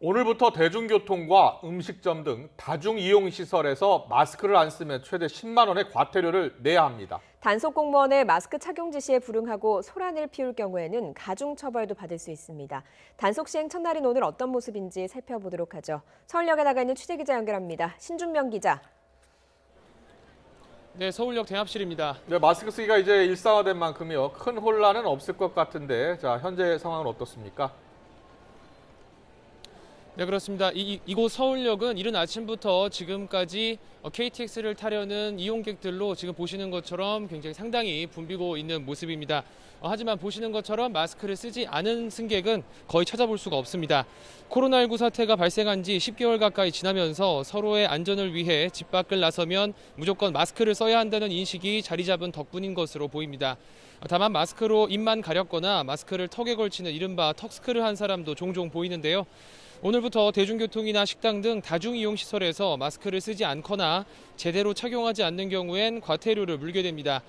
오늘부터 대중교통과 음식점 등 다중이용시설에서 마스크를 안 쓰면 최대 10만 원의 과태료를 내야 합니다. 단속 공무원의 마스크 착용 지시에 불응하고 소란을 피울 경우에는 가중처벌도 받을 수 있습니다. 단속 시행 첫날인 오늘 어떤 모습인지 살펴보도록 하죠. 서울역에 나가 있는 취재기자 연결합니다. 신준명 기자. 네, 서울역 대합실입니다. 네, 마스크 쓰기가 이제 일상화된 만큼요. 큰 혼란은 없을 것 같은데, 자, 현재 상황은 어떻습니까? 네, 그렇습니다. 이곳 서울역은 이른 아침부터 지금까지 KTX를 타려는 이용객들로 지금 보시는 것처럼 굉장히 상당히 붐비고 있는 모습입니다. 하지만 보시는 것처럼 마스크를 쓰지 않은 승객은 거의 찾아볼 수가 없습니다. 코로나19 사태가 발생한 지 10개월 가까이 지나면서 서로의 안전을 위해 집 밖을 나서면 무조건 마스크를 써야 한다는 인식이 자리 잡은 덕분인 것으로 보입니다. 다만 마스크로 입만 가렸거나 마스크를 턱에 걸치는 이른바 턱스크를 한 사람도 종종 보이는데요. 오늘부터 대중교통이나 식당 등 다중이용시설에서 마스크를 쓰지 않거나 제대로 착용하지 않는 경우엔 과태료를 물게 됩니다.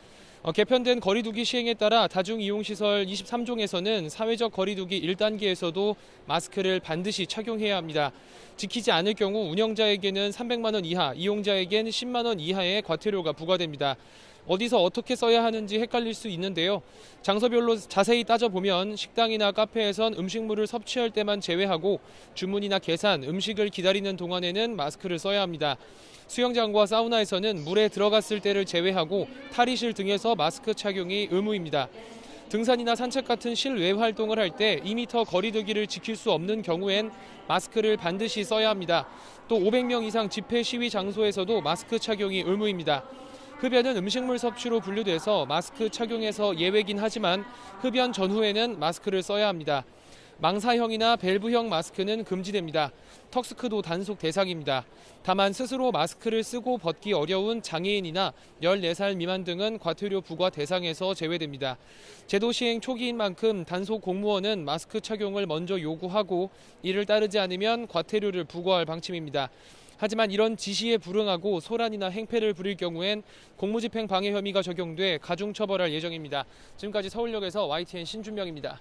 개편된 거리두기 시행에 따라 다중이용시설 23종에서는 사회적 거리두기 1단계에서도 마스크를 반드시 착용해야 합니다. 지키지 않을 경우 운영자에게는 300만 원 이하, 이용자에겐 10만 원 이하의 과태료가 부과됩니다. 어디서 어떻게 써야 하는지 헷갈릴 수 있는데요. 장소별로 자세히 따져보면 식당이나 카페에선 음식물을 섭취할 때만 제외하고 주문이나 계산, 음식을 기다리는 동안에는 마스크를 써야 합니다. 수영장과 사우나에서는 물에 들어갔을 때를 제외하고 탈의실 등에서 마스크 착용이 의무입니다. 등산이나 산책 같은 실외 활동을 할 때 2m 거리두기를 지킬 수 없는 경우엔 마스크를 반드시 써야 합니다. 또 500명 이상 집회 시위 장소에서도 마스크 착용이 의무입니다. 흡연은 음식물 섭취로 분류돼서 마스크 착용에서 예외긴 하지만 흡연 전후에는 마스크를 써야 합니다. 망사형이나 밸브형 마스크는 금지됩니다. 턱스크도 단속 대상입니다. 다만 스스로 마스크를 쓰고 벗기 어려운 장애인이나 14살 미만 등은 과태료 부과 대상에서 제외됩니다. 제도 시행 초기인 만큼 단속 공무원은 마스크 착용을 먼저 요구하고 이를 따르지 않으면 과태료를 부과할 방침입니다. 하지만 이런 지시에 불응하고 소란이나 행패를 부릴 경우엔 공무집행 방해 혐의가 적용돼 가중처벌할 예정입니다. 지금까지 서울역에서 YTN 신준명입니다.